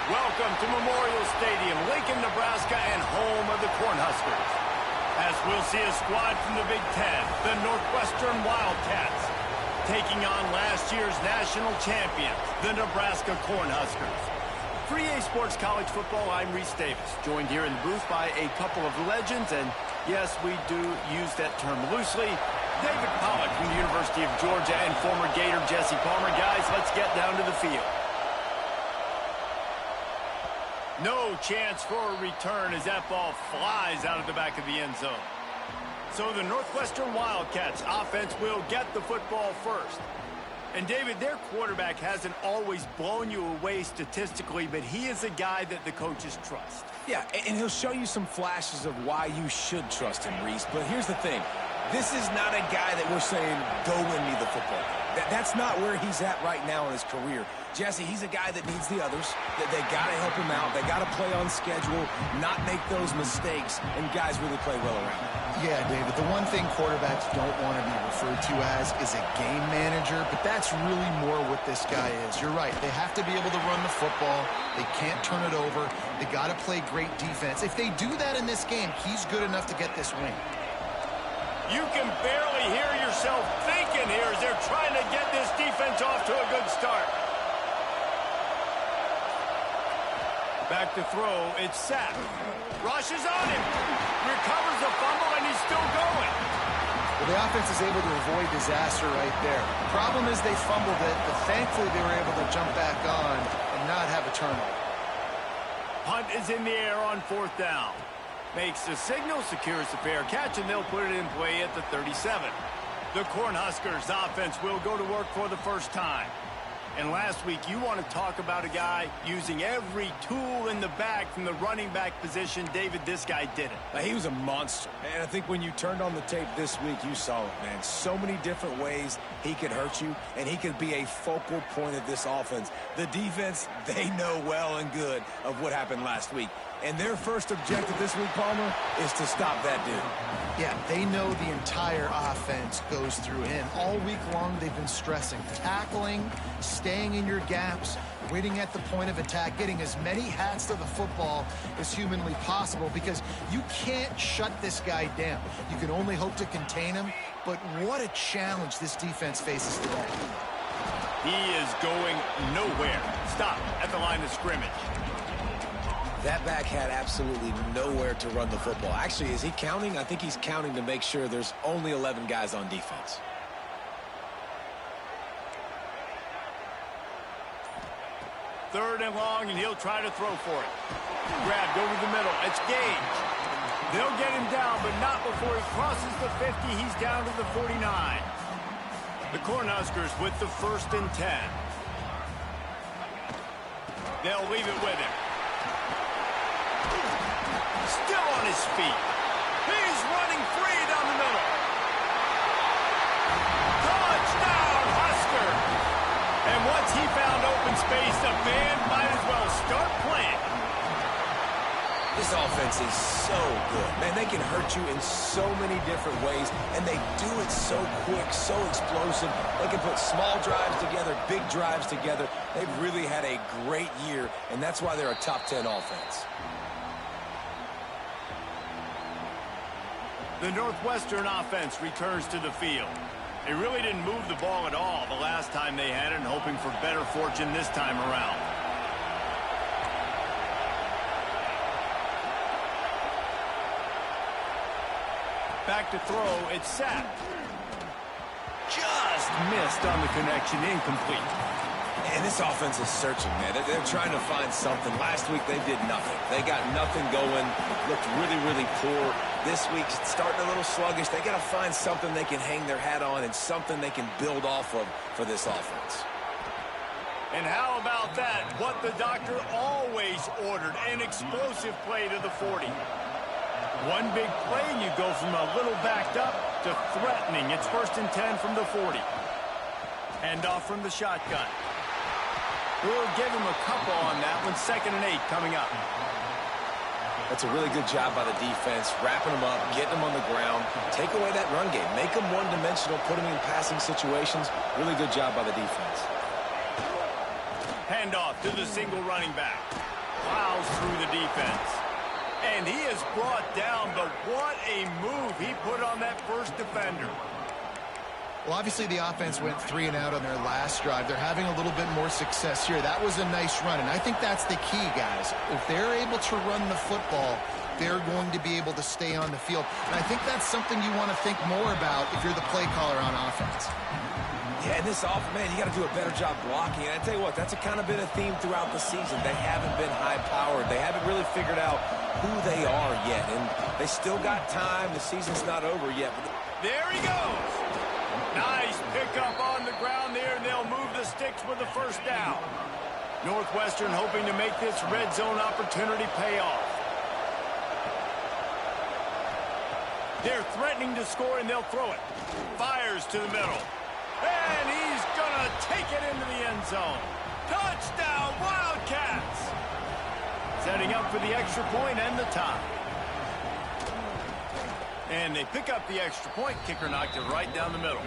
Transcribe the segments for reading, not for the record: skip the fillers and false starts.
Welcome to Memorial Stadium, Lincoln, Nebraska, and home of the Cornhuskers. As we'll see a squad from the Big Ten, the Northwestern Wildcats, taking on last year's national champions, the Nebraska Cornhuskers. For EA Sports College Football, I'm Reese Davis, joined here in the booth by a couple of legends, and yes, we do use that term loosely. David Pollack from the University of Georgia and former Gator Jesse Palmer. Guys, let's get down to the field. No chance for a return as that ball flies out of the back of the end zone. So the Northwestern Wildcats offense will get the football first. And David, their quarterback hasn't always blown you away statistically, but he is a guy that the coaches trust. Yeah, and he'll show you some flashes of why you should trust him, Reese. But here's the thing. This is not a guy that we're saying, go win me the football. That's not where he's at right now in his career. Jesse, he's a guy that needs the others. They got to help him out. They got to play on schedule, not make those mistakes, and guys really play well around him. Yeah, David, the one thing quarterbacks don't want to be referred to as is a game manager, but that's really more what this guy is. You're right. They have to be able to run the football. They can't turn it over. They got to play great defense. If they do that in this game, he's good enough to get this win. You can barely hear yourself thinking here as they're trying to get this defense off to a good start. Back to throw, it's Sapp. Rushes on him. Recovers the fumble, and he's still going. Well, the offense is able to avoid disaster right there. The problem is they fumbled it, but thankfully they were able to jump back on and not have a turnover. Punt is in the air on 4th down. Makes the signal, secures the fair catch, and they'll put it in play at the 37. The Cornhuskers offense will go to work for the first time. And last week, you want to talk about a guy using every tool in the bag from the running back position. David, this guy did it. He was a monster. And I think when you turned on the tape this week, you saw it, man. So many different ways he could hurt you, and he could be a focal point of this offense. The defense, they know well and good of what happened last week. And their first objective this week, Palmer, is to stop that dude. Yeah, they know the entire offense goes through him. All week long, they've been stressing tackling, staying in your gaps, waiting at the point of attack, getting as many hats to the football as humanly possible because you can't shut this guy down. You can only hope to contain him, but what a challenge this defense faces today. He is going nowhere. Stop at the line of scrimmage. That back had absolutely nowhere to run the football. Actually, is he counting? I think he's counting to make sure there's only 11 guys on defense. Third and long, and he'll try to throw for it. Grabbed over the middle. It's Gage. They'll get him down, but not before he crosses the 50. He's down to the 49. The Cornhuskers with the 1st and 10. They'll leave it with him. Still on his feet. He's running free down the middle. Touchdown, Husker! And once he found open space, the band might as well start playing. This offense is so good. Man, they can hurt you in so many different ways, and they do it so quick, so explosive. They can put small drives together, big drives together. They've really had a great year, and that's why they're a top 10 offense. The Northwestern offense returns to the field. They really didn't move the ball at all the last time they had it, and hoping for better fortune this time around. Back to throw, it's Sapp. Just missed on the connection, incomplete. And this offense is searching, man. They're trying to find something. Last week, they did nothing. They got nothing going, looked really, really poor. This week, starting a little sluggish. They got to find something they can hang their hat on and something they can build off of for this offense. And how about that? What the doctor always ordered, an explosive play to the 40. One big play, and you go from a little backed up to threatening. It's 1st and 10 from the 40. Hand off from the shotgun. We'll give him a couple on that one. 2nd and 8 coming up. That's a really good job by the defense, wrapping them up, getting them on the ground. Take away that run game. Make them one-dimensional, put them in passing situations. Really good job by the defense. Handoff to the single running back. plows through the defense. And he is brought down, but what a move he put on that first defender. Well, obviously the offense went 3 and out on their last drive. They're having a little bit more success here. That was a nice run, and I think that's the key, guys. If they're able to run the football, they're going to be able to stay on the field. And I think that's something you want to think more about if you're the play caller on offense. Yeah, and this offense, man, you got to do a better job blocking. And I tell you what, that's kind of been a theme throughout the season. They haven't been high-powered. They haven't really figured out who they are yet. And they still got time. The season's not over yet. There he goes. Nice pickup on the ground there, and they'll move the sticks with the first down. Northwestern hoping to make this red zone opportunity pay off. They're threatening to score, and they'll throw it. Fires to the middle. And he's going to take it into the end zone. Touchdown, Wildcats! Setting up for the extra point and the tie. And they pick up the extra point. Kicker knocked it right down the middle.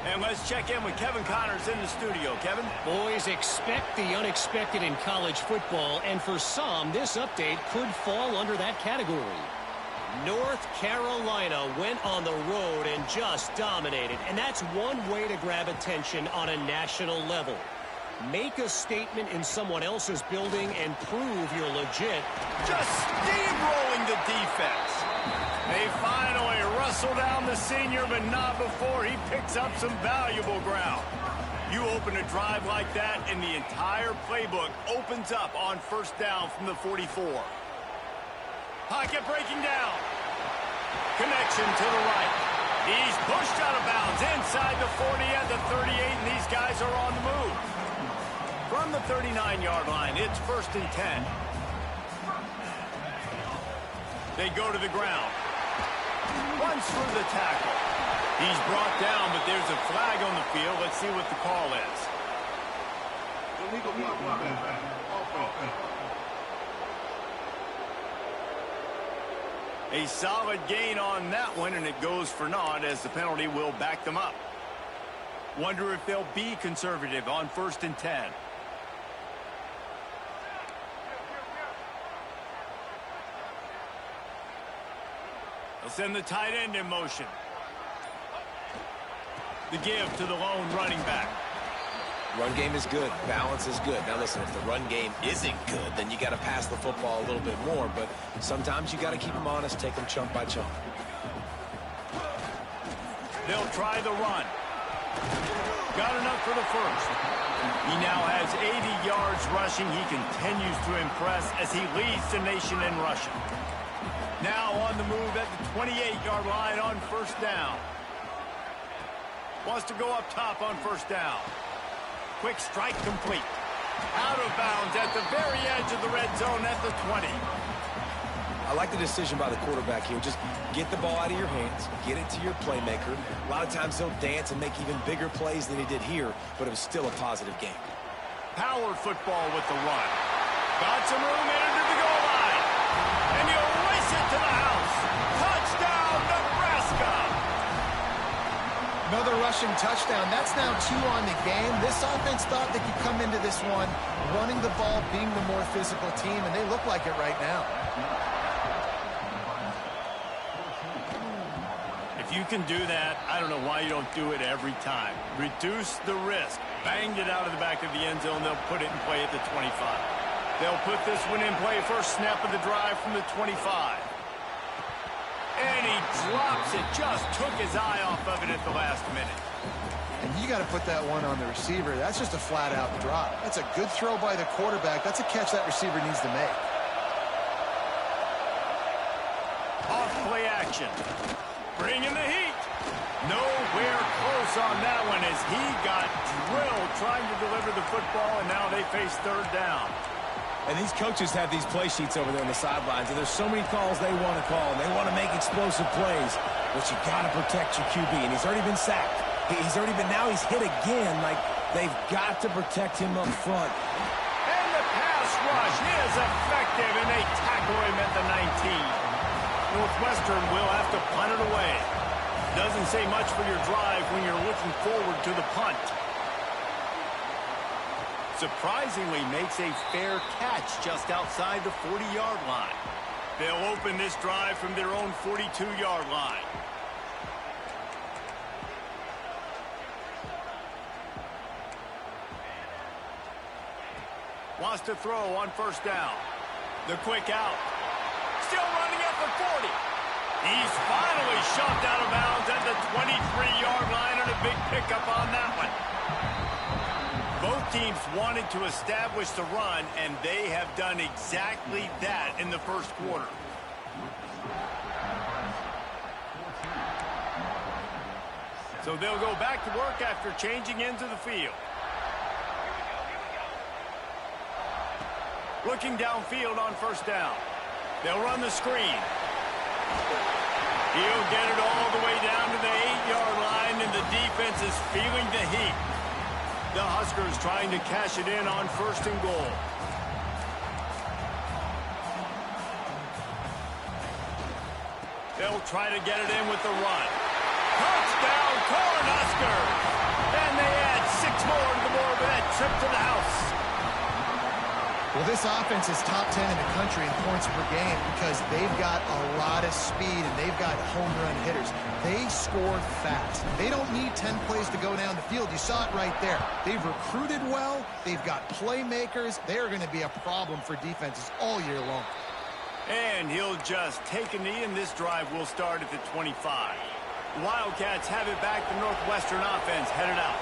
And let's check in with Kevin Connors in the studio. Kevin? Boys, expect the unexpected in college football, and for some, this update could fall under that category. North Carolina went on the road and just dominated, and that's one way to grab attention on a national level. Make a statement in someone else's building and prove you're legit. Just steamrolling the defense. They finally wrestle down the senior, but not before he picks up some valuable ground. You open a drive like that, and the entire playbook opens up on first down from the 44. Pocket breaking down. Connection to the right. He's pushed out of bounds inside the 40 at the 38, and these guys are on the move. From the 39-yard line, it's 1st and 10. They go to the ground. Runs through the tackle. He's brought down, but there's a flag on the field. Let's see what the call is. Illegal block. A solid gain on that one, and it goes for naught as the penalty will back them up. Wonder if they'll be conservative on 1st and 10. They'll send the tight end in motion. The give to the lone running back. Run game is good. Balance is good. Now, listen, if the run game isn't good, then you got to pass the football a little bit more. But sometimes you got to keep them honest, take them chunk by chunk. They'll try the run. Got enough for the first. He now has 80 yards rushing. He continues to impress as he leads the nation in rushing. Now on the move at the 28-yard line on first down. Wants to go up top on first down. Quick strike complete. Out of bounds at the very edge of the red zone at the 20. I like the decision by the quarterback here. Just get the ball out of your hands, get it to your playmaker. A lot of times he'll dance and make even bigger plays than he did here, but it was still a positive game. Power football with the run. Got some room into the goal line. And he'll race it to the house. Touchdown, Nebraska! Another rushing touchdown. That's now 2 on the game. This offense thought they could come into this one running the ball, being the more physical team, and they look like it right now. If you can do that, I don't know why you don't do it every time. Reduce the risk. Banged it out of the back of the end zone. They'll put it in play at the 25. They'll put this one in play first snap of the drive from the 25. And he drops it. Just took his eye off of it at the last minute. And you got to put that one on the receiver. That's just a flat-out drop. That's a good throw by the quarterback. That's a catch that receiver needs to make. Off play action. Bringing the heat. Nowhere close on that one as he got drilled trying to deliver the football, and now they face third down. And these coaches have these play sheets over there on the sidelines, and there's so many calls they want to call, and they want to make explosive plays, but you got to protect your QB, and he's already been sacked. Now he's hit again. Like, they've got to protect him up front. And the pass rush is effective, and they tackle him at the 19. Northwestern will have to punt it away. Doesn't say much for your drive when you're looking forward to the punt. surprisingly makes a fair catch just outside the 40-yard line. They'll open this drive from their own 42-yard line. Wants to throw on first down. The quick out. Still running at the 40. He's finally shoved out of bounds at the 23-yard line, and a big pickup on that one. Both teams wanted to establish the run, and they have done exactly that in the first quarter. So they'll go back to work after changing into the field. Looking downfield on first down. They'll run the screen. He'll get it all the way down to the 8-yard line, and the defense is feeling the heat. The Huskers trying to cash it in on first and goal. They'll try to get it in with the run. Touchdown, Cornhuskers! And they add 6 more to the board with that trip to the house. Well, this offense is top 10 in the country in points per game because they've got a lot of speed and they've got home run hitters. They score fast. They don't need 10 plays to go down the field. You saw it right there. They've recruited well. They've got playmakers. They're going to be a problem for defenses all year long. And he'll just take a knee, and this drive will start at the 25. The Wildcats have it back. The Northwestern offense headed out.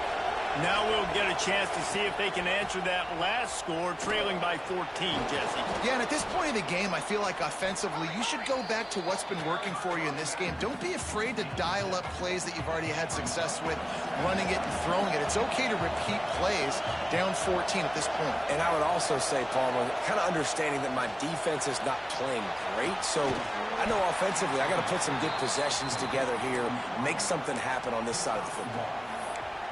Now we'll get a chance to see if they can answer that last score, trailing by 14, Jesse. Yeah, and at this point in the game, I feel like offensively, you should go back to what's been working for you in this game. Don't be afraid to dial up plays that you've already had success with, running it and throwing it. It's okay to repeat plays down 14 at this point. And I would also say, Palmer, kind of understanding that my defense is not playing great, so I know offensively I got to put some good possessions together here, make something happen on this side of the football.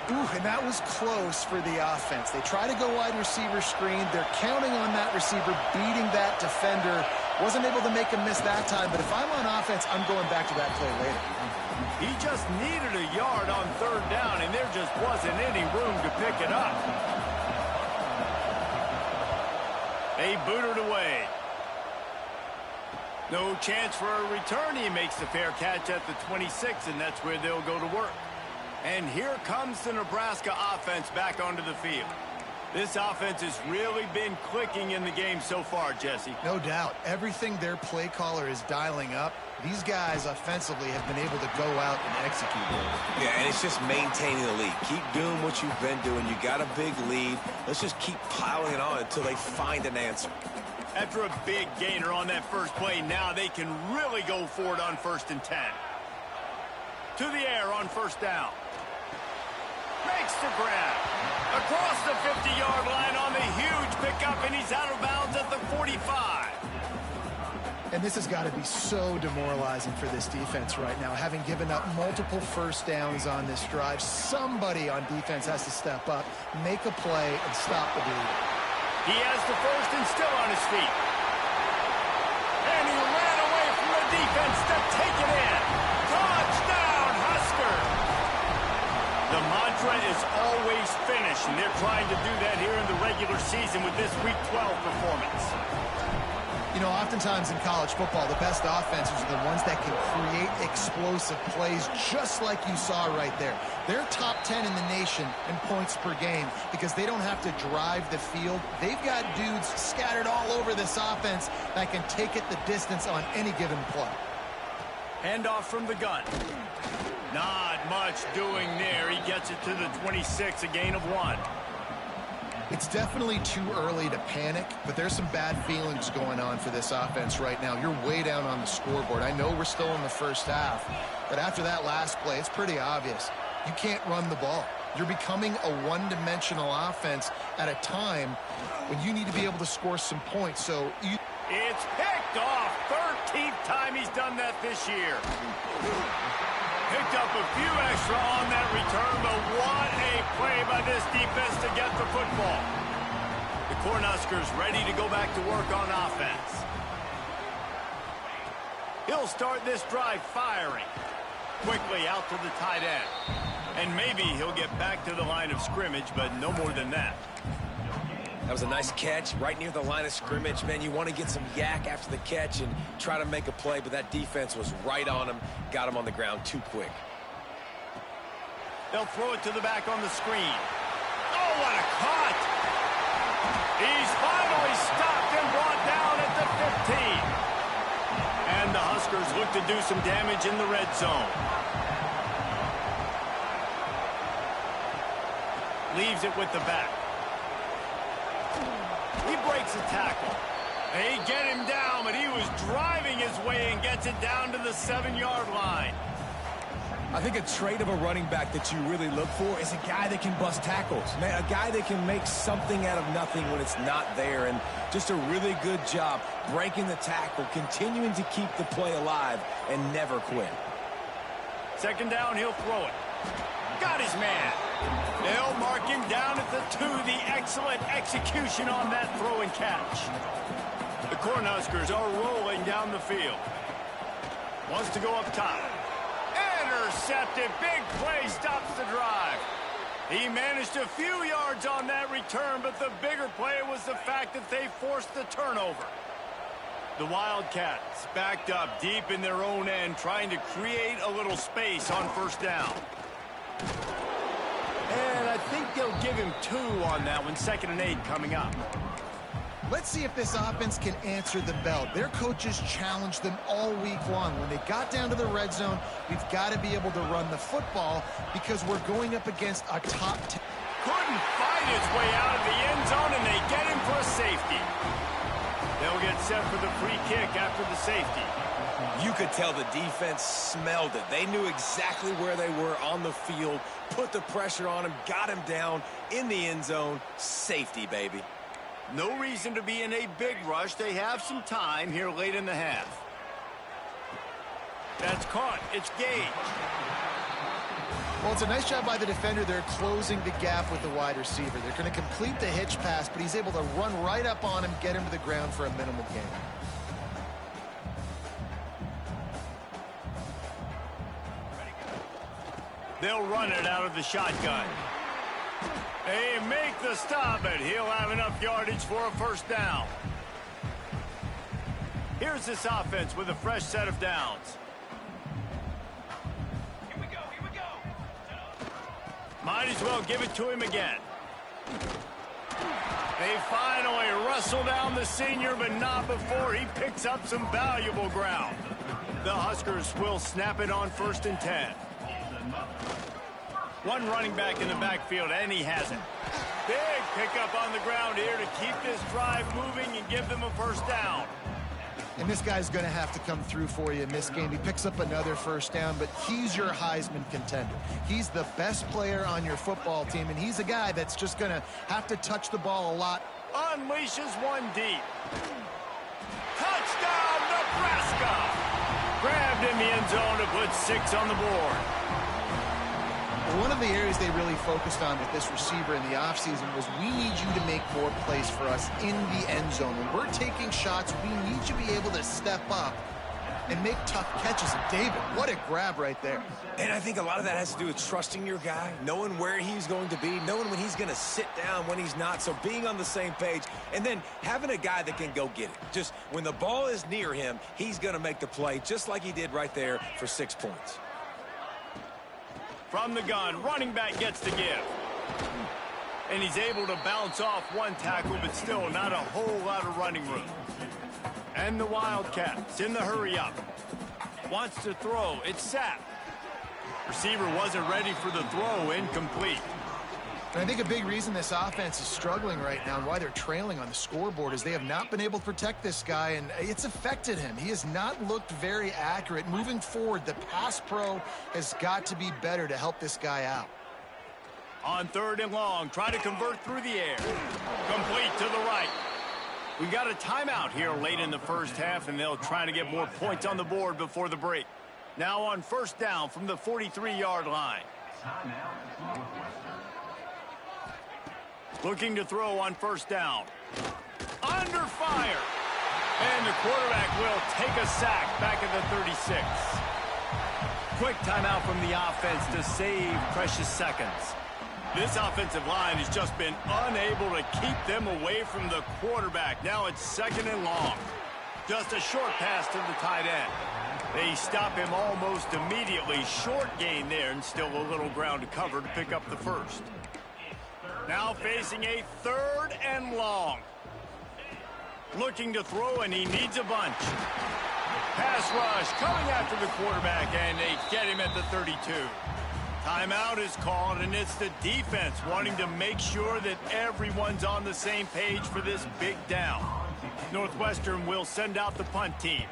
Ooh, and that was close for the offense. They try to go wide receiver screen. They're counting on that receiver beating that defender. Wasn't able to make a miss that time, but if I'm on offense, I'm going back to that play later. He just needed a yard on third down, and there just wasn't any room to pick it up. They booted away. No chance for a return. He makes the fair catch at the 26, and that's where they'll go to work. And here comes the Nebraska offense back onto the field. This offense has really been clicking in the game so far, Jesse. No doubt. Everything their play caller is dialing up, these guys offensively have been able to go out and execute. Yeah, and it's just maintaining the lead. Keep doing what you've been doing. You got a big lead. Let's just keep piling it on until they find an answer. After a big gainer on that first play, now they can really go for it on 1st and 10. To the air on first down. Makes the grab. Across the 50-yard line on the huge pickup, and he's out of bounds at the 45. And this has got to be so demoralizing for this defense right now. Having given up multiple first downs on this drive, somebody on defense has to step up, make a play, and stop the bleeding. He has the first and still on his feet. And he ran away from the defense to take it in. Touchdown, Husker! The mantra is always finish, and they're trying to do that here in the regular season with this Week 12 performance. You know, oftentimes in college football, the best offenses are the ones that can create explosive plays just like you saw right there. They're top 10 in the nation in points per game because they don't have to drive the field. They've got dudes scattered all over this offense that can take it the distance on any given play. Handoff from the gun. Not much doing there. He gets it to the 26, a gain of 1. It's definitely too early to panic, but there's some bad feelings going on for this offense right now. You're way down on the scoreboard. I know we're still in the first half, but after that last play, it's pretty obvious. You can't run the ball. You're becoming a one-dimensional offense at a time when you need to be able to score some points. So it's picked off. 13th time he's done that this year. Picked up a few extra on that return, but what a play by this defense to get the football. The Cornhuskers ready to go back to work on offense. He'll start this drive firing. Quickly out to the tight end. And maybe he'll get back to the line of scrimmage, but no more than that. That was a nice catch right near the line of scrimmage. Man, you want to get some yak after the catch and try to make a play, but that defense was right on him, got him on the ground too quick. They'll throw it to the back on the screen. Oh, what a cut! He's finally stopped and brought down at the 15. And the Huskers look to do some damage in the red zone. Leaves it with the back. He breaks a tackle. They get him down, but he was driving his way and gets it down to the 7-yard line. I think a trait of a running back that you really look for is a guy that can bust tackles. Man, a guy that can make something out of nothing when it's not there. And just a really good job breaking the tackle, continuing to keep the play alive, and never quit. Second down, he'll throw it. Got his man. They'll mark him down at the 2. The excellent execution on that throw and catch. The Cornhuskers are rolling down the field. Wants to go up top. Intercepted. Big play stops the drive. He managed a few yards on that return, but the bigger play was the fact that they forced the turnover. The Wildcats backed up deep in their own end, trying to create a little space on first down. And I think they'll give him 2 on that one. 2nd and 8 coming up. Let's see if this offense can answer the bell. Their coaches challenged them all week long. When they got down to the red zone, we've got to be able to run the football because we're going up against a top 10. Couldn't find his way out of the end zone, and they get him for a safety. They'll get set for the free kick after the safety. You could tell the defense smelled it. They knew exactly where they were on the field, put the pressure on him, got him down in the end zone. Safety, baby. No reason to be in a big rush. They have some time here late in the half. That's caught. It's Gage. Well, it's a nice job by the defender. They're closing the gap with the wide receiver. They're going to complete the hitch pass, but he's able to run right up on him, get him to the ground for a minimal gain. They'll run it out of the shotgun. They make the stop, but he'll have enough yardage for a first down. Here's this offense with a fresh set of downs. Here we go, here we go. Might as well give it to him again. They finally wrestle down the senior, but not before he picks up some valuable ground. The Huskers will snap it on 1st and 10. One running back in the backfield, and he has it. Big pickup on the ground here to keep this drive moving and give them a first down. And this guy's going to have to come through for you in this game. He picks up another first down, but he's your Heisman contender. He's the best player on your football team, and he's a guy that's just going to have to touch the ball a lot. Unleashes one deep. Touchdown, Nebraska! Grabbed in the end zone to put 6 on the board. One of the areas they really focused on with this receiver in the offseason was we need you to make more plays for us in the end zone. When we're taking shots, we need you to be able to step up and make tough catches. And David, what a grab right there. And I think a lot of that has to do with trusting your guy, knowing where he's going to be, knowing when he's going to sit down, when he's not, so being on the same page, and then having a guy that can go get it. Just when the ball is near him, he's going to make the play, just like he did right there for 6 points. From the gun, running back gets the give. And he's able to bounce off one tackle, but still not a whole lot of running room. And the Wildcats in the hurry up. Wants to throw. It's sacked. Receiver wasn't ready for the throw. Incomplete. And I think a big reason this offense is struggling right now and why they're trailing on the scoreboard is they have not been able to protect this guy, and it's affected him. He has not looked very accurate. Moving forward, the pass pro has got to be better to help this guy out. On 3rd and long, try to convert through the air. Complete to the right. We got a timeout here late in the first half, and they'll try to get more points on the board before the break. Now on first down from the 43-yard line. Looking to throw on first down. Under fire. And the quarterback will take a sack back at the 36. Quick timeout from the offense to save precious seconds. This offensive line has just been unable to keep them away from the quarterback. Now it's 2nd and long. Just a short pass to the tight end. They stop him almost immediately. Short gain there, and still a little ground to cover to pick up the first. Now facing a 3rd and long. Looking to throw, and he needs a bunch. Pass rush coming after the quarterback, and they get him at the 32. Timeout is called, and it's the defense wanting to make sure that everyone's on the same page for this big down. Northwestern will send out the punt team.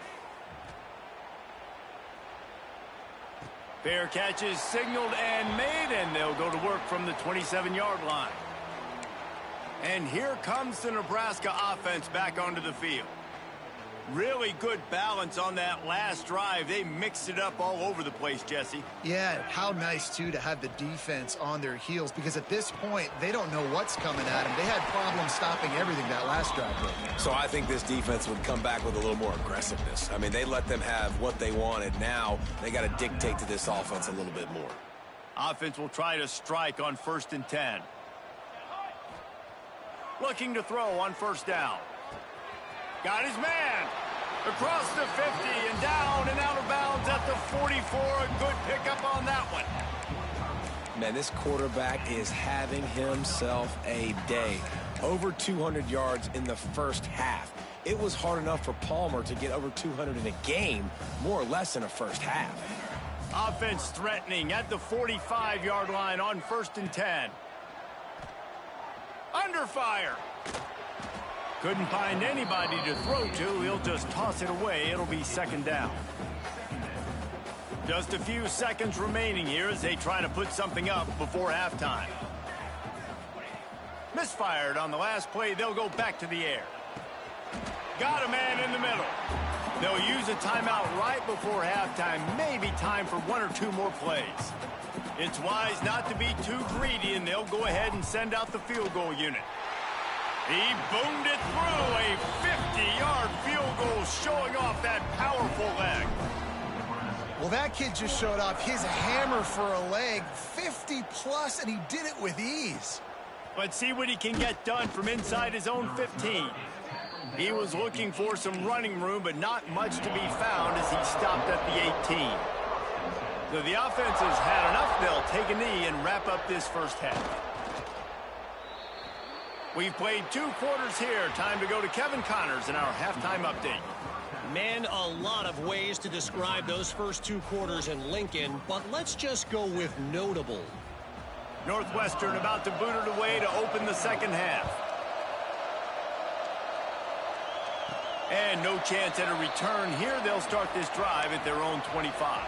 Fair catch is signaled and made, and they'll go to work from the 27-yard line. And here comes the Nebraska offense back onto the field. Really good balance on that last drive. They mixed it up all over the place, Jesse. Yeah, how nice, too, to have the defense on their heels, because at this point, they don't know what's coming at them. They had problems stopping everything that last drive. So I think this defense would come back with a little more aggressiveness. I mean, they let them have what they wanted. Now they got to dictate to this offense a little bit more. Offense will try to strike on 1st and 10. Looking to throw on 1st down. Got his man. Across the 50 and down and out of bounds at the 44. A good pickup on that one. Man, this quarterback is having himself a day. Over 200 yards in the first half. It was hard enough for Palmer to get over 200 in a game, more or less in a first half. Offense threatening at the 45-yard line on 1st and 10. Under fire. Couldn't find anybody to throw to. He'll just toss it away. It'll be 2nd down. Just a few seconds remaining here as they try to put something up before halftime. Misfired on the last play. They'll go back to the air. Got a man in the middle. They'll use a timeout right before halftime. Maybe time for 1 or 2 more plays. It's wise not to be too greedy, and they'll go ahead and send out the field goal unit. He boomed it through. A 50-yard field goal showing off that powerful leg. Well, that kid just showed off his hammer for a leg, 50-plus, and he did it with ease. Let's see what he can get done from inside his own 15. He was looking for some running room, but not much to be found as he stopped at the 18. So the offense has had enough. They'll take a knee and wrap up this first half. We've played 2 quarters here. Time to go to Kevin Connors in our halftime update. Man, a lot of ways to describe those first 2 quarters in Lincoln, but let's just go with notable. Northwestern about to boot it away to open the second half. And no chance at a return here. They'll start this drive at their own 25.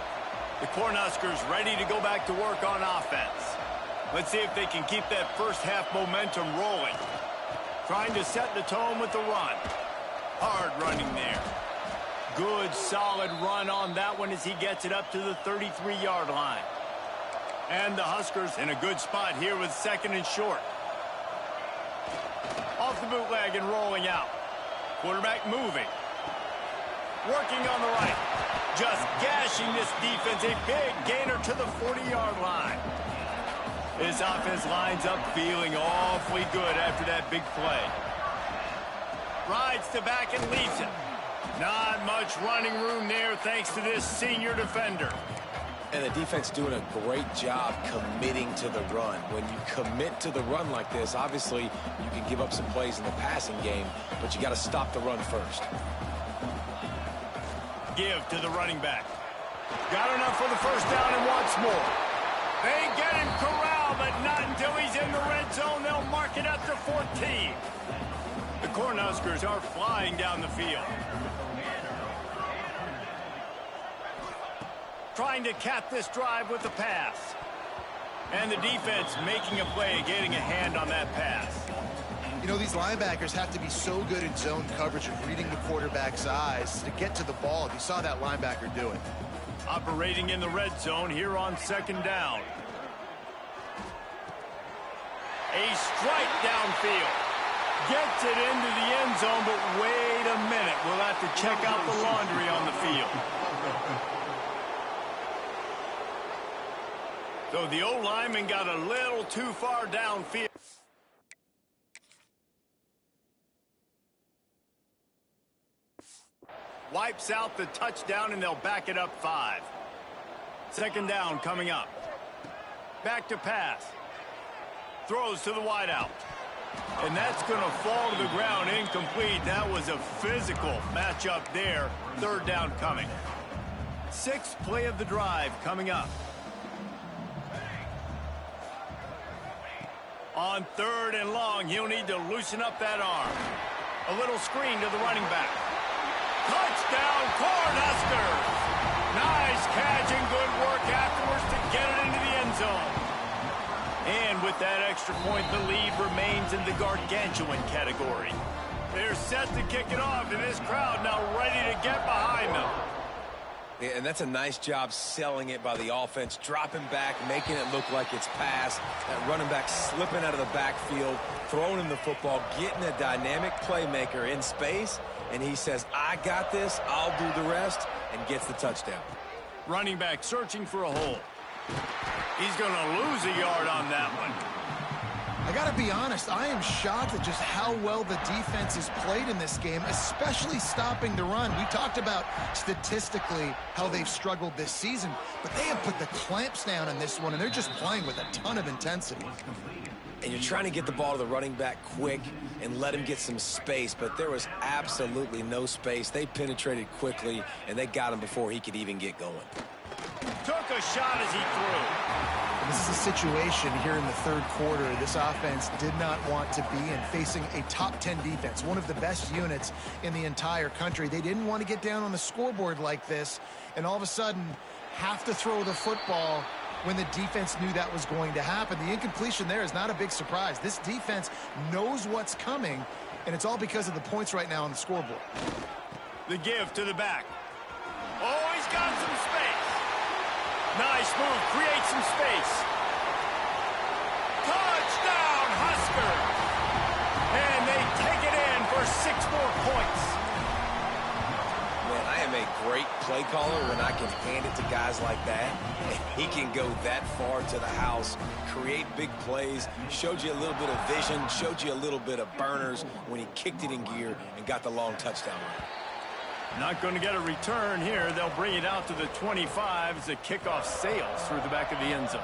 The Cornhuskers ready to go back to work on offense. Let's see if they can keep that first half momentum rolling. Trying to set the tone with the run. Hard running there. Good, solid run on that one as he gets it up to the 33-yard line. And the Huskers in a good spot here with 2nd and short. Off the bootleg and rolling out. Quarterback moving. Working on the right. Just gashing this defense. A big gainer to the 40-yard line. This offense lines up feeling awfully good after that big play. Rides to back and leaves it. Not much running room there thanks to this senior defender. And the defense doing a great job committing to the run. When you commit to the run like this, obviously you can give up some plays in the passing game, but you got to stop the run first. Give to the running back. Got enough for the first down and wants more. They get him corralled, but not until he's in the red zone. They'll mark it up to 14. The Cornhuskers are flying down the field. Trying to cap this drive with the pass. And the defense making a play, getting a hand on that pass. You know, these linebackers have to be so good in zone coverage and reading the quarterback's eyes to get to the ball. You saw that linebacker do it. Operating in the red zone here on 2nd down. A strike downfield. Gets it into the end zone, but wait a minute. We'll have to check out the laundry on the field. So the O-lineman got a little too far downfield. Wipes out the touchdown, and they'll back it up 5. Second down coming up. Back to pass. Throws to the wideout. And that's going to fall to the ground incomplete. That was a physical matchup there. Third down coming. 6th play of the drive coming up. On 3rd and long, he'll need to loosen up that arm. A little screen to the running back. Touchdown, Cornhuskers! Nice catch and good work afterwards to get it into the end zone. And with that extra point, the lead remains in the gargantuan category. They're set to kick it off, and this crowd now ready to get behind them. Yeah, and that's a nice job selling it by the offense, dropping back, making it look like it's pass. That running back slipping out of the backfield, throwing him the football, getting a dynamic playmaker in space, and he says, I got this, I'll do the rest, and gets the touchdown. Running back searching for a hole. He's going to lose a yard on that one. I got to be honest, I am shocked at just how well the defense has played in this game, especially stopping the run. We talked about statistically how they've struggled this season, but they have put the clamps down in this one, and they're just playing with a ton of intensity. And you're trying to get the ball to the running back quick and let him get some space, but there was absolutely no space. They penetrated quickly, and they got him before he could even get going. Took a shot as he threw. This is a situation here in the 3rd quarter this offense did not want to be in, facing a top 10 defense, one of the best units in the entire country. They didn't want to get down on the scoreboard like this, and all of a sudden have to throw the football when the defense knew that was going to happen. The incompletion there is not a big surprise. This defense knows what's coming, and it's all because of the points right now on the scoreboard. The give to the back. Oh, he's got some space. Nice move, create some space. Touchdown, Huskers! And they take it in for 6 more points. Man, I am a great play caller when I can hand it to guys like that. He can go that far to the house, create big plays, showed you a little bit of vision, showed you a little bit of burners when he kicked it in gear and got the long touchdown run. Not going to get a return here. They'll bring it out to the 25 as the kickoff sails through the back of the end zone.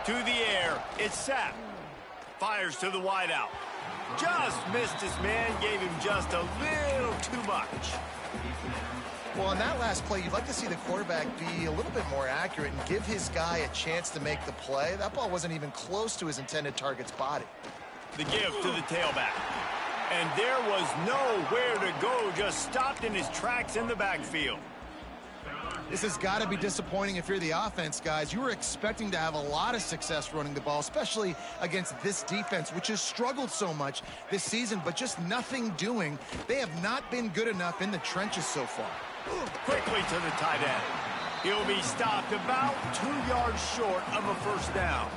To the air, it's Sapp. Fires to the wideout. Just missed his man, gave him just a little too much. Well, on that last play, you'd like to see the quarterback be a little bit more accurate and give his guy a chance to make the play. That ball wasn't even close to his intended target's body. The give to the tailback. And there was nowhere to go, just stopped in his tracks in the backfield. This has got to be disappointing if you're the offense, guys. You were expecting to have a lot of success running the ball, especially against this defense, which has struggled so much this season, but just nothing doing. They have not been good enough in the trenches so far. Quickly to the tight end. He'll be stopped about 2 yards short of a first down.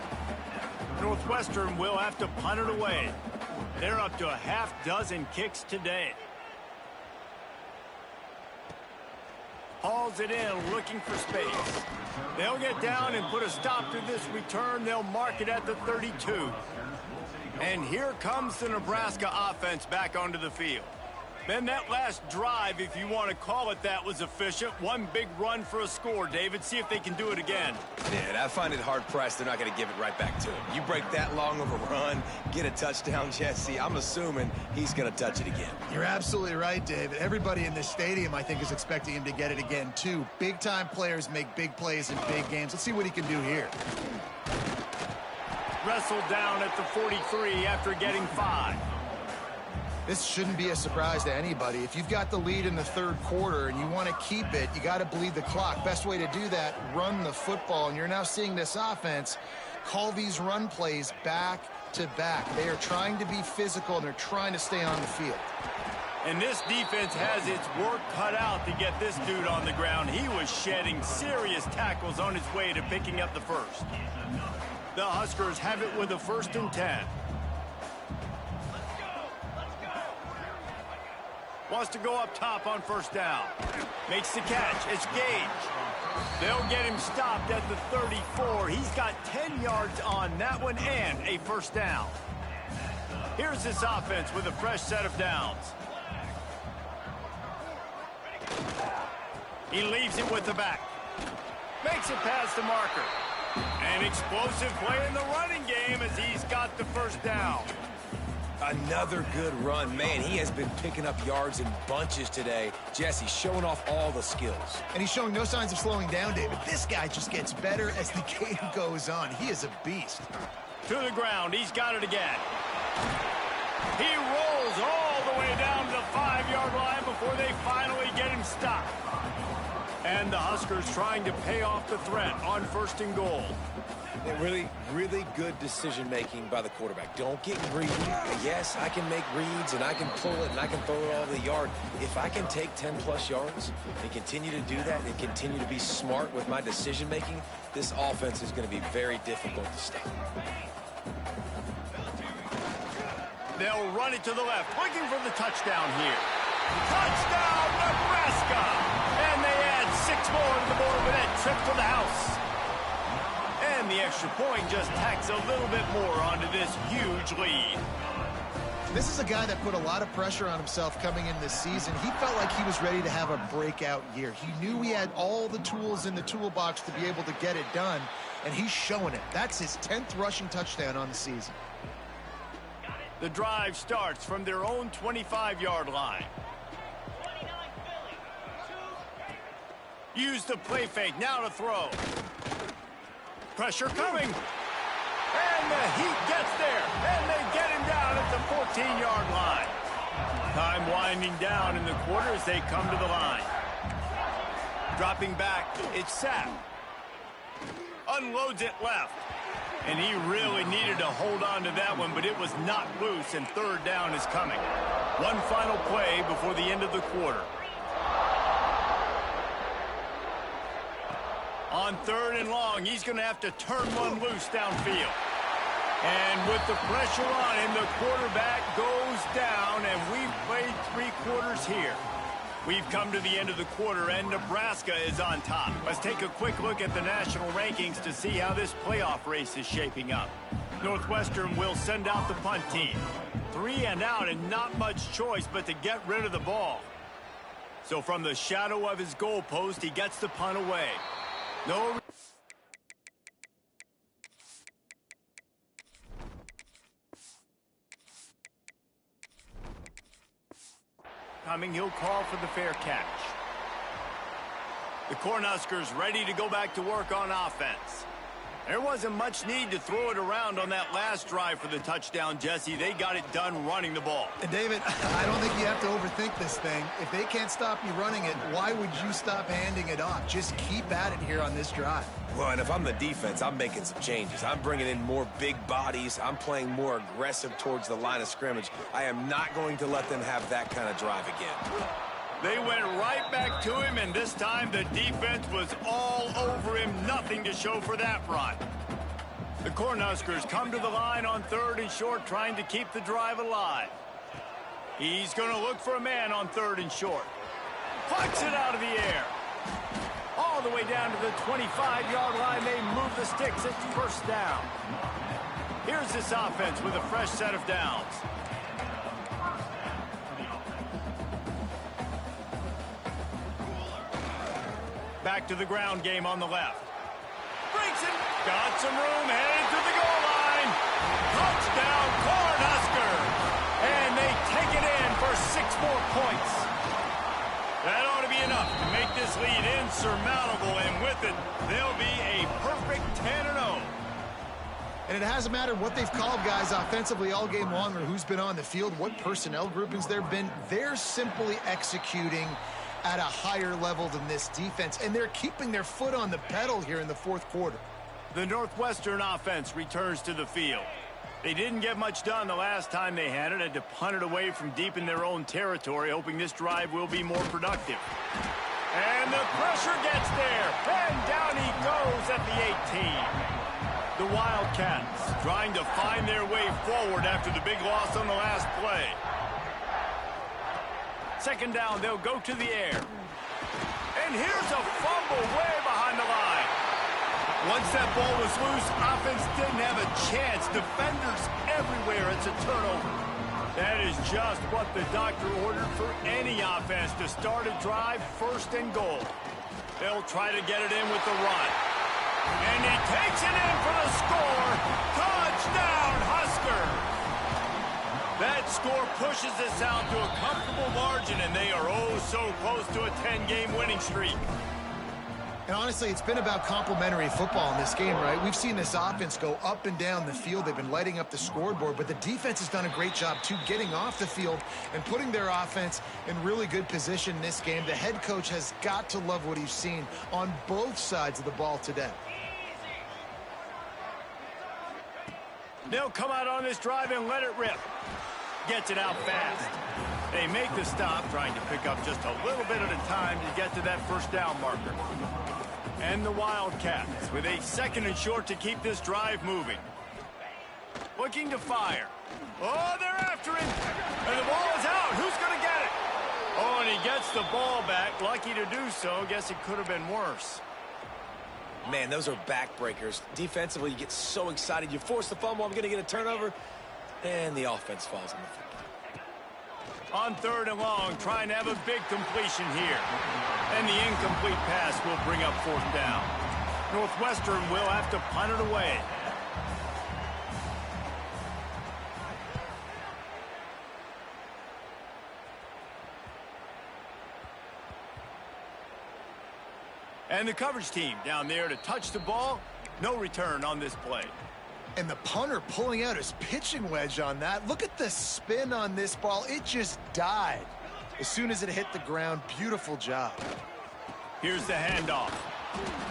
Northwestern will have to punt it away. They're up to a half dozen kicks today. Hauls it in, looking for space. They'll get down and put a stop to this return. They'll mark it at the 32. And here comes the Nebraska offense back onto the field. Then that last drive, if you want to call it that, was efficient. One big run for a score, David. See if they can do it again. Yeah, and I find it hard-pressed they're not going to give it right back to him. You break that long of a run, get a touchdown, Jesse, I'm assuming he's going to touch it again. You're absolutely right, David. Everybody in this stadium, I think, is expecting him to get it again, too. Big-time players make big plays in big games. Let's see what he can do here. Wrestled down at the 43 after getting 5. This shouldn't be a surprise to anybody. If you've got the lead in the 3rd quarter and you want to keep it, you got to bleed the clock. Best way to do that, run the football. And you're now seeing this offense call these run plays back to back. They are trying to be physical, and they're trying to stay on the field. And this defense has its work cut out to get this dude on the ground. He was shedding serious tackles on his way to picking up the first. The Huskers have it with a 1st and 10. Wants to go up top on first down. Makes the catch. It's Gage. They'll get him stopped at the 34. He's got 10 yards on that one and a first down. Here's this offense with a fresh set of downs. He leaves it with the back. Makes it past the marker. An explosive play in the running game as he's got the first down. Another good run. Man, he has been picking up yards in bunches today. Jesse showing off all the skills. And he's showing no signs of slowing down, David. This guy just gets better as the game goes on. He is a beast. To the ground. He's got it again. He rolls all the way down to the 5-yard line before they finally get him stopped. And the Huskers trying to pay off the threat on first and goal. Really good decision-making by the quarterback. Don't get greedy. Yes, I can make reads, and I can pull it, and I can throw it all the yard. If I can take 10-plus yards and continue to do that and continue to be smart with my decision-making, this offense is going to be very difficult to stop. They'll run it to the left, looking for the touchdown here. Touchdown, Nebraska! And they add 6 more to the board with that trip to the house. And the extra point just tacks a little bit more onto this huge lead. This is a guy that put a lot of pressure on himself coming in this season. He felt like he was ready to have a breakout year. He knew he had all the tools in the toolbox to be able to get it done, and he's showing it. That's his 10th rushing touchdown on the season. The drive starts from their own 25-yard line. Use the play fake, now to throw. Pressure coming. And the Heat gets there. And they get him down at the 14-yard line. Time winding down in the quarter as they come to the line. Dropping back, it's Sapp. Unloads it left. And he really needed to hold on to that one, but it was not loose, and third down is coming. One final play before the end of the quarter. On third and long, he's going to have to turn one loose downfield. And with the pressure on him, the quarterback goes down, and we've played 3 quarters here. We've come to the end of the quarter, and Nebraska is on top. Let's take a quick look at the national rankings to see how this playoff race is shaping up. Northwestern will send out the punt team. 3 and out, and not much choice but to get rid of the ball. So from the shadow of his goalpost, he gets the punt away. No. Coming, he'll call for the fair catch. The Cornhuskers ready to go back to work on offense. There wasn't much need to throw it around on that last drive for the touchdown, Jesse. They got it done running the ball. And David, I don't think you have to overthink this thing. If they can't stop you running it, why would you stop handing it off? Just keep at it here on this drive. Well, and if I'm the defense, I'm making some changes. I'm bringing in more big bodies. I'm playing more aggressive towards the line of scrimmage. I am not going to let them have that kind of drive again. They went right back to him, and this time the defense was all over him. Nothing to show for that run. The Cornhuskers come to the line on third and short, trying to keep the drive alive. He's going to look for a man on third and short. Puts it out of the air. All the way down to the 25-yard line. They move the sticks. It's first down. Here's this offense with a fresh set of downs. Back to the ground game on the left. Breaks it. Got some room. Headed to the goal line. Touchdown, Cornhusker. And they take it in for 6 more points. That ought to be enough to make this lead insurmountable. And with it, they'll be a perfect 10-0. And it hasn't mattered what they've called guys offensively all game long or who's been on the field, what personnel groupings there have been. They're simply executing at a higher level than this defense, and they're keeping their foot on the pedal here in the fourth quarter. The Northwestern offense returns to the field. They didn't get much done the last time they had it, had to punt it away from deep in their own territory, hoping this drive will be more productive. And the pressure gets there, and down he goes at the 18. The Wildcats trying to find their way forward after the big loss on the last play. Second down, they'll go to the air. And here's a fumble way behind the line. Once that ball was loose, offense didn't have a chance. Defenders everywhere. It's a turnover. That is just what the doctor ordered for any offense to start a drive, first and goal. They'll try to get it in with the run. And he takes it in for the score. Touchdown, Huskers! That score pushes us out to a comfortable margin, and they are oh so close to a 10-game winning streak. And honestly, it's been about complementary football in this game, right? We've seen this offense go up and down the field. They've been lighting up the scoreboard, but the defense has done a great job, too, getting off the field and putting their offense in really good position in this game. The head coach has got to love what he's seen on both sides of the ball today. They'll come out on this drive and let it rip. Gets it out fast. They make the stop, trying to pick up just a little bit at a time to get to that first down marker. And the Wildcats with a second and short to keep this drive moving. Looking to fire. Oh, they're after him. And the ball is out. Who's going to get it? Oh, and he gets the ball back. Lucky to do so. Guess it could have been worse. Man, those are backbreakers. Defensively, you get so excited. You force the fumble. I'm going to get a turnover. And the offense falls on the football. On third and long, trying to have a big completion here. And the incomplete pass will bring up fourth down. Northwestern will have to punt it away. And the coverage team down there to touch the ball. No return on this play. And the punter pulling out his pitching wedge on that. Look at the spin on this ball. It just died as soon as it hit the ground. Beautiful job. Here's the handoff.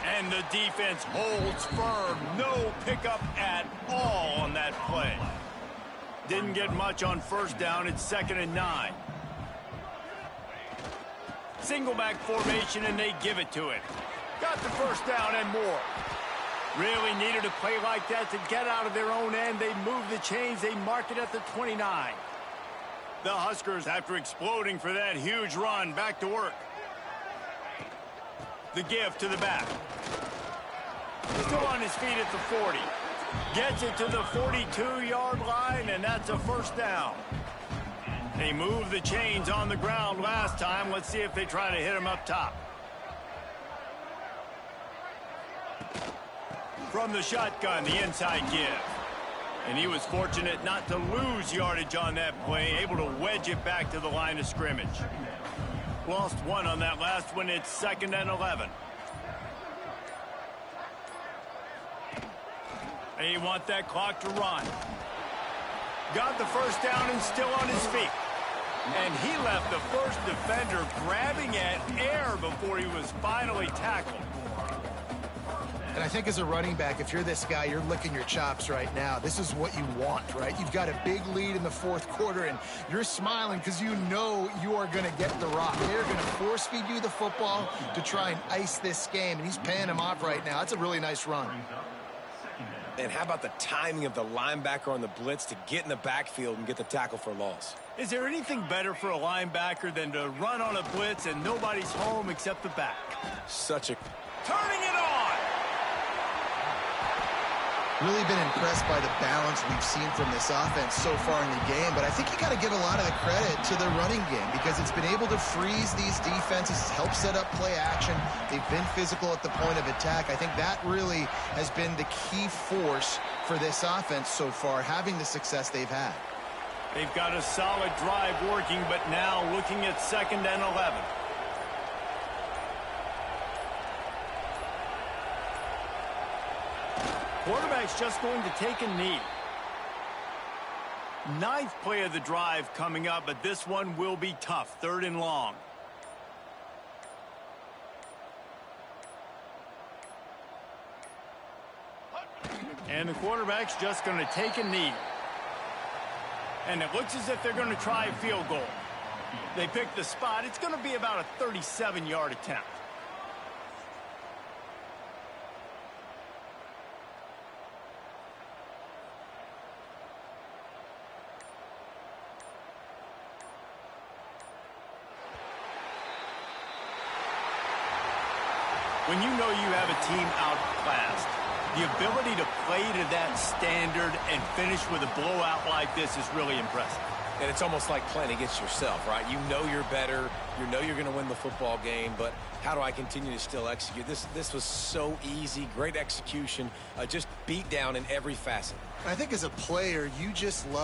And the defense holds firm. No pickup at all on that play. Didn't get much on first down. It's 2nd and 9. Single back formation, and they give it to him. Got the first down and more. Really needed a play like that to get out of their own end. They move the chains. They mark it at the 29. The Huskers, after exploding for that huge run, back to work. The give to the back. Still on his feet at the 40. Gets it to the 42-yard line, and that's a first down. They moved the chains on the ground last time. Let's see if they try to hit him up top. From the shotgun, the inside give. And he was fortunate not to lose yardage on that play, able to wedge it back to the line of scrimmage. Lost one on that last one. It's 2nd and 11. They want that clock to run. Got the first down and still on his feet. And he left the first defender grabbing at air before he was finally tackled. And I think as a running back, if you're this guy, you're licking your chops right now. This is what you want, right? You've got a big lead in the fourth quarter, and you're smiling because you know you are going to get the rock. They're going to force feed you the football to try and ice this game, and he's paying him off right now. That's a really nice run. And how about the timing of the linebacker on the blitz to get in the backfield and get the tackle for a loss? Is there anything better for a linebacker than to run on a blitz and nobody's home except the back? Such a... Turning it on! Really been impressed by the balance we've seen from this offense so far in the game, but I think you got to give a lot of the credit to the running game because it's been able to freeze these defenses, help set up play action. They've been physical at the point of attack. I think that really has been the key force for this offense so far, having the success they've had. They've got a solid drive working, but now looking at 2nd and 11. Quarterback's just going to take a knee. 9th play of the drive coming up, but this one will be tough. 3rd and long. And the quarterback's just going to take a knee. And it looks as if they're going to try a field goal. They pick the spot. It's going to be about a 37-yard attempt. When you know you have a team outclassed, the ability to play to that standard and finish with a blowout like this is really impressive. And it's almost like playing against yourself, right? You know you're better. You know you're going to win the football game, but how do I continue to still execute? This was so easy, great execution, just beat down in every facet. I think as a player, you just love